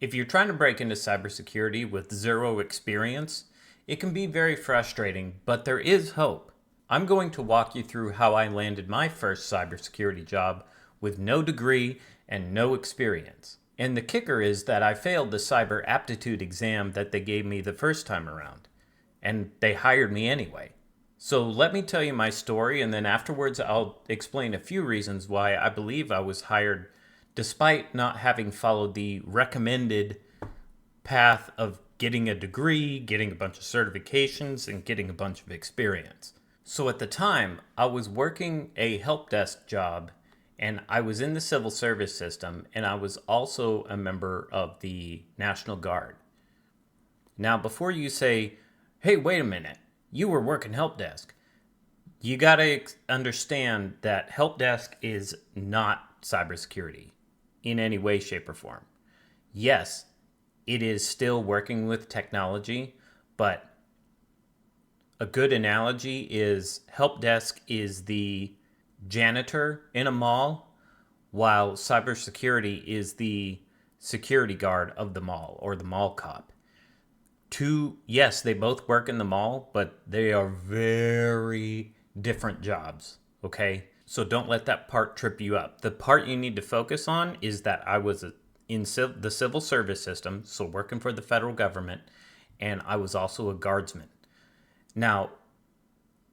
If you're trying to break into cybersecurity with zero experience, it can be very frustrating, but there is hope. I'm going to walk you through how I landed my first cybersecurity job with no degree and no experience. And the kicker is that I failed the cyber aptitude exam that they gave me the first time around, and they hired me anyway. So let me tell you my story, and then afterwards I'll explain a few reasons why I believe I was hired despite not having followed the recommended path of getting a degree, getting a bunch of certifications, and getting a bunch of experience. So at the time, I was working a help desk job, and I was in the civil service system, and I was also a member of the National Guard. Now, before you say, hey, wait a minute, you were working help desk, you got to understand that help desk is not cybersecurity in any way, shape, or form. Yes, it is still working with technology, but a good analogy is help desk is the janitor in a mall, while cybersecurity is the security guard of the mall or the mall cop. Yes, they both work in the mall, but they are very different jobs, okay? So don't let that part trip you up. The part you need to focus on is that I was in the civil service system, so working for the federal government, and I was also a guardsman. Now,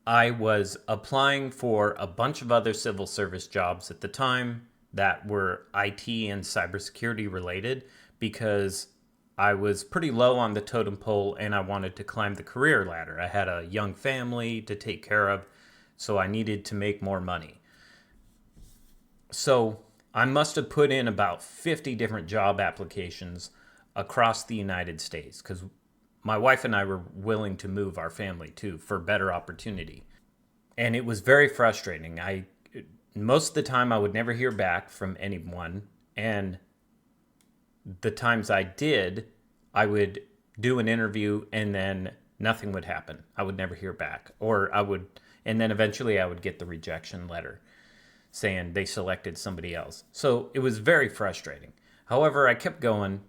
I was applying for a bunch of other civil service jobs at the time that were IT and cybersecurity related because I was pretty low on the totem pole and I wanted to climb the career ladder. I had a young family to take care of, so I needed to make more money. So I must have put in about 50 different job applications across the United States because my wife and I were willing to move our family too for better opportunity. And it was very frustrating. Most of the time I would never hear back from anyone, and the times I did, I would do an interview and then nothing would happen. I would never hear back. And then eventually I would get the rejection letter saying they selected somebody else. So it was very frustrating. However, I kept going,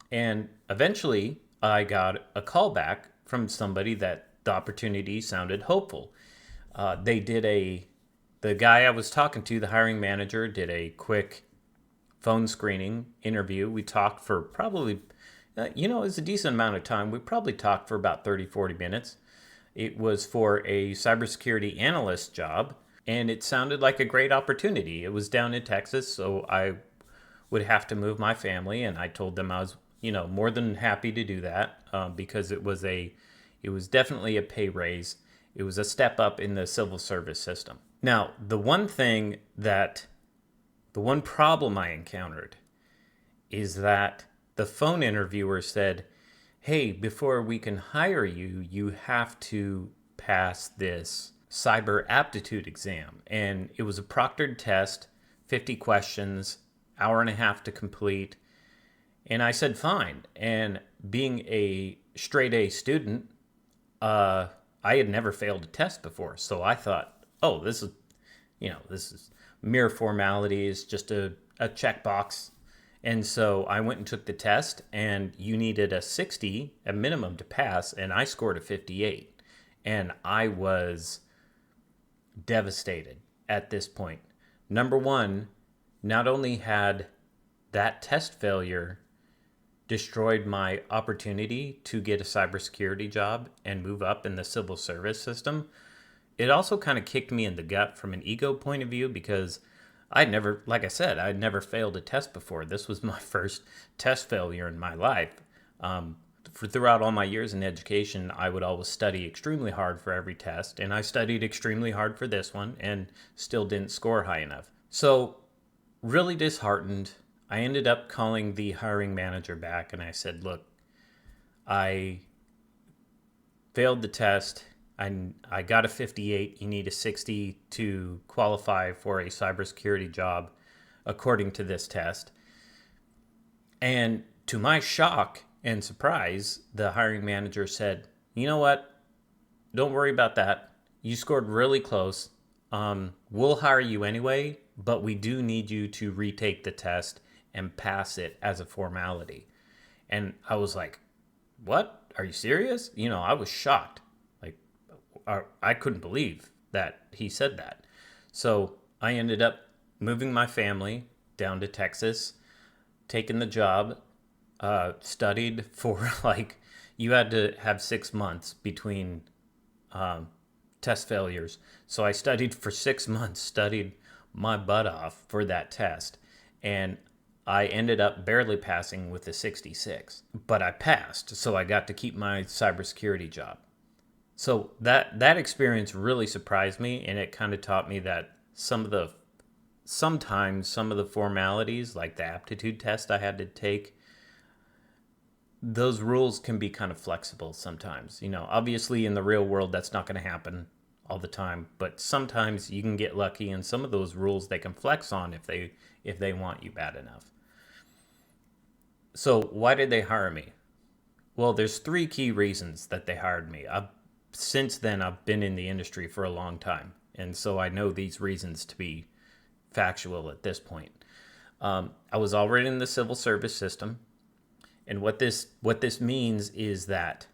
and eventually I got a call back from somebody that the opportunity sounded hopeful. The guy I was talking to, the hiring manager, did a quick phone screening interview. We talked for probably, it was a decent amount of time. We probably talked for about 30, 40 minutes. It was for a cybersecurity analyst job, and it sounded like a great opportunity. It was down in Texas, so I would have to move my family, and I told them I was, more than happy to do that because it was definitely a pay raise. It was a step up in the civil service system. Now, the one problem I encountered is that the phone interviewer said, hey, before we can hire you, you have to pass this cyber aptitude exam. And it was a proctored test, 50 questions, hour and a half to complete. And I said, fine. And being a straight A student, I had never failed a test before. So I thought, oh, this is mere formalities, just a checkbox. And so I went and took the test, and you needed a 60 at minimum to pass, and I scored a 58. And I was devastated at this point. Number one, not only had that test failure destroyed my opportunity to get a cybersecurity job and move up in the civil service system, it also kind of kicked me in the gut from an ego point of view because I'd never failed a test before. This was my first test failure in my life. Throughout all my years in education, I would always study extremely hard for every test, and I studied extremely hard for this one and still didn't score high enough. So, really disheartened, I ended up calling the hiring manager back and I said, look, I failed the test. I got a 58. You need a 60 to qualify for a cybersecurity job according to this test. And to my shock and surprise, the hiring manager said, you know what? Don't worry about that. You scored really close. We'll hire you anyway, but we do need you to retake the test and pass it as a formality. And I was like, what? Are you serious? I was shocked. Like, I couldn't believe that he said that. So I ended up moving my family down to Texas, taking the job, studied for like, you had to have 6 months between test failures. So I studied for 6 months, studied my butt off for that test. And I ended up barely passing with a 66, but I passed. So I got to keep my cybersecurity job. So that experience really surprised me, and it kind of taught me that sometimes some of the formalities, like the aptitude test I had to take, those rules can be kind of flexible sometimes. Obviously in the real world that's not going to happen all the time, but sometimes you can get lucky, and some of those rules they can flex on if they want you bad enough. So why did they hire me? Well, there's three key reasons that they hired me. Since then I've been in the industry for a long time, and so I know these reasons to be factual at this point. I was already in the civil service system, and what this means is that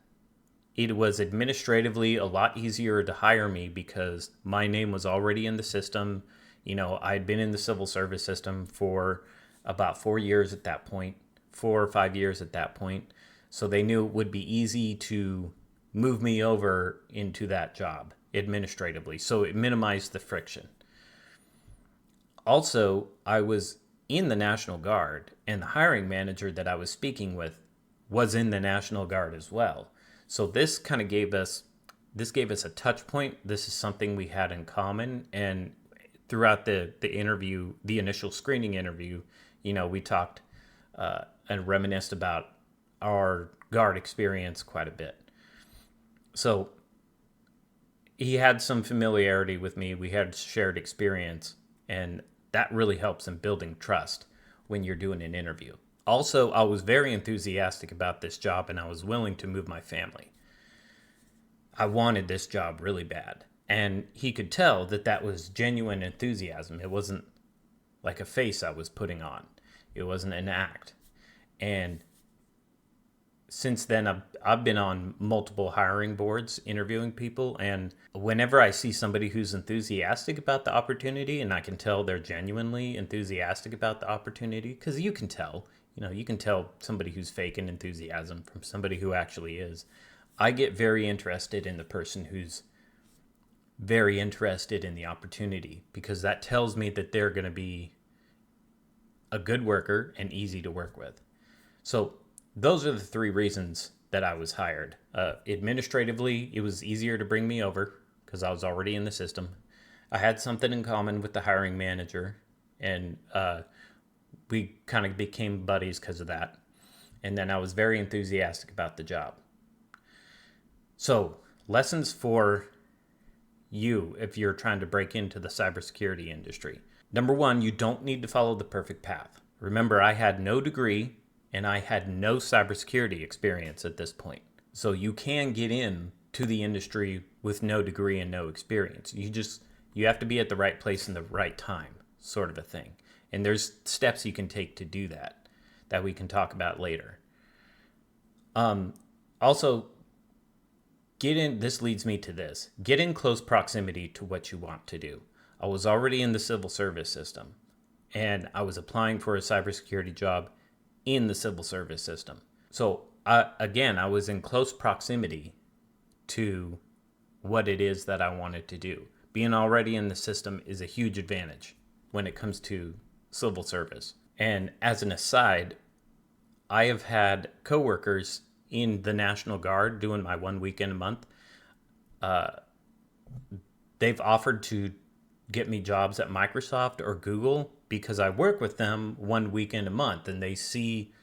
it was administratively a lot easier to hire me because my name was already in the system. I'd been in the civil service system for about 4 years at that point, 4 or 5 years at that point. So they knew it would be easy to move me over into that job administratively. So it minimized the friction. Also, I was in the National Guard, and the hiring manager that I was speaking with was in the National Guard as well. So this kind of gave us a touch point. This is something we had in common, and throughout the interview, the initial screening interview, we talked and reminisced about our Guard experience quite a bit. So he had some familiarity with me. We had shared experience, and that really helps in building trust when you're doing an interview. Also, I was very enthusiastic about this job, and I was willing to move my family. I wanted this job really bad, and he could tell that was genuine enthusiasm. It wasn't like a face I was putting on. It wasn't an act. And since then, I've been on multiple hiring boards interviewing people, and whenever I see somebody who's enthusiastic about the opportunity, and I can tell they're genuinely enthusiastic about the opportunity, because you can tell somebody who's faking enthusiasm from somebody who actually is. I get very interested in the person who's very interested in the opportunity, because that tells me that they're going to be a good worker and easy to work with. So those are the three reasons that I was hired. Administratively, it was easier to bring me over because I was already in the system. I had something in common with the hiring manager, and we kind of became buddies because of that. And then I was very enthusiastic about the job. So, lessons for you if you're trying to break into the cybersecurity industry. Number one, you don't need to follow the perfect path. Remember, I had no degree and I had no cybersecurity experience at this point. So you can get in to the industry with no degree and no experience. You have to be at the right place in the right time, sort of a thing. And there's steps you can take to do that we can talk about later. Also, this leads me to this. Get in close proximity to what you want to do. I was already in the civil service system, and I was applying for a cybersecurity job in the civil service system. So I was in close proximity to what it is that I wanted to do. Being already in the system is a huge advantage when it comes to civil service. And as an aside, I have had coworkers in the National Guard doing my 1 weekend a month. They've offered to get me jobs at Microsoft or Google because I work with them 1 weekend a month, and they see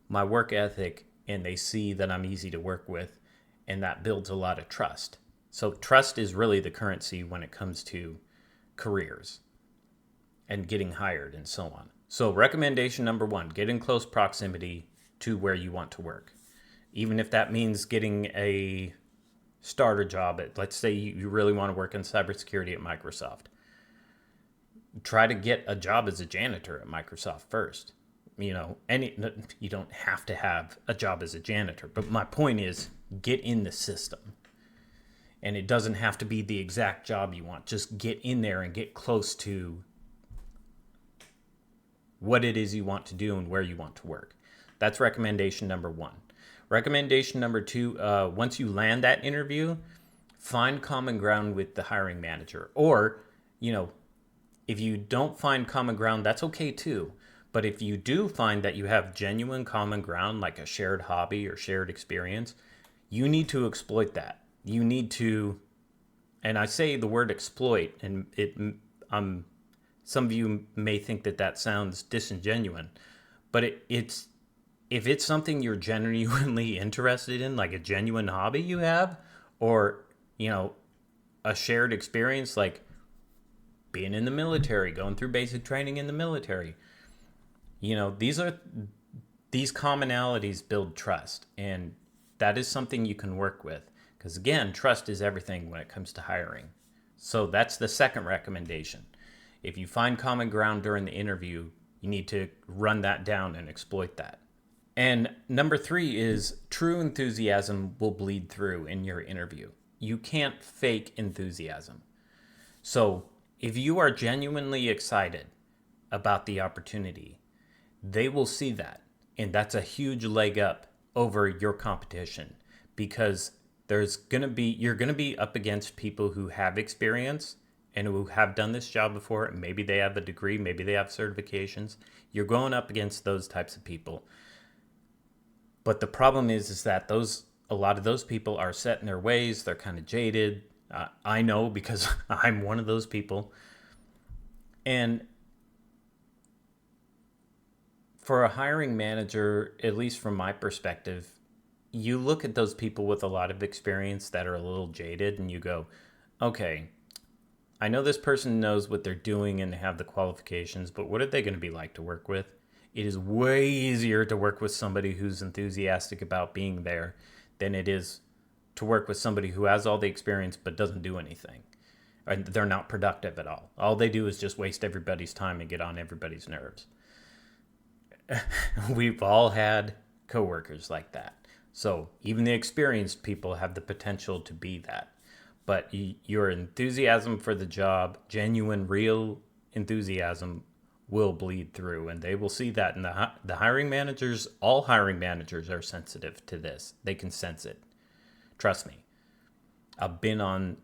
my work ethic and they see that I'm easy to work with, and that builds a lot of trust. So trust is really the currency when it comes to careers and getting hired and so on. So recommendation number one, get in close proximity to where you want to work. Even if that means getting a starter job at, let's say you really want to work in cybersecurity at Microsoft. Try to get a job as a janitor at Microsoft first. any, you don't have to have a job as a janitor, but my point is get in the system. And it doesn't have to be the exact job you want. Just get in there and get close to what it is you want to do and where you want to work. That's recommendation number one. Recommendation number two, once you land that interview, find common ground with the hiring manager. Or, if you don't find common ground, that's okay too. But if you do find that you have genuine common ground, like a shared hobby or shared experience, you need to exploit that. You need to, and I say the word exploit, and some of you may think that sounds disingenuous, but if it's something you're genuinely interested in, like a genuine hobby you have, or a shared experience like being in the military, going through basic training in the military, these commonalities build trust, and that is something you can work with. Because again, trust is everything when it comes to hiring. So that's the second recommendation. If you find common ground during the interview, you need to run that down and exploit that. And number three is true enthusiasm will bleed through in your interview. You can't fake enthusiasm. So if you are genuinely excited about the opportunity, they will see that. And that's a huge leg up over your competition, because you're going to be up against people who have experience and who have done this job before. And maybe they have a degree, maybe they have certifications. You're going up against those types of people. But the problem is that a lot of those people are set in their ways. They're kind of jaded. I know, because I'm one of those people. And for a hiring manager, at least from my perspective, you look at those people with a lot of experience that are a little jaded and you go, okay, I know this person knows what they're doing and they have the qualifications, but what are they going to be like to work with? It is way easier to work with somebody who's enthusiastic about being there than it is to work with somebody who has all the experience but doesn't do anything. And they're not productive at all. All they do is just waste everybody's time and get on everybody's nerves. We've all had coworkers like that. So even the experienced people have the potential to be that. But your enthusiasm for the job, genuine, real enthusiasm, will bleed through. And they will see that. And the hiring managers, all hiring managers are sensitive to this. They can sense it. Trust me. I've been on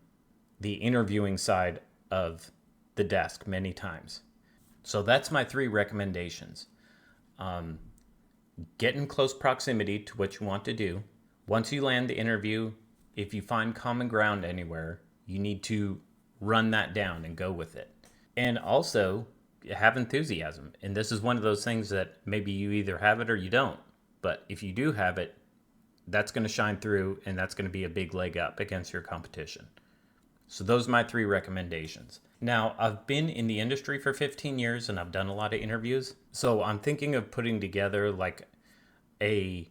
the interviewing side of the desk many times. So that's my 3 recommendations. Get in close proximity to what you want to do. Once you land the interview, if you find common ground anywhere, you need to run that down and go with it. And also have enthusiasm. And this is one of those things that maybe you either have it or you don't. But if you do have it, that's going to shine through, and that's going to be a big leg up against your competition. So those are my 3 recommendations. Now, I've been in the industry for 15 years and I've done a lot of interviews. So I'm thinking of putting together like a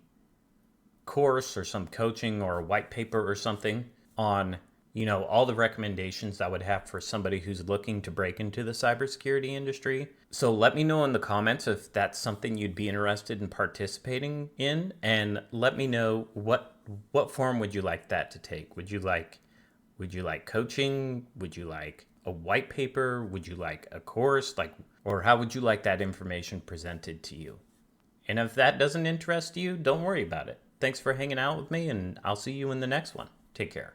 course or some coaching or a white paper or something on, all the recommendations I would have for somebody who's looking to break into the cybersecurity industry. So let me know in the comments if that's something you'd be interested in participating in, and let me know what form would you like that to take. Would you like coaching? Would you like a white paper? Would you like a course? Or how would you like that information presented to you? And if that doesn't interest you, don't worry about it. Thanks for hanging out with me, and I'll see you in the next one. Take care.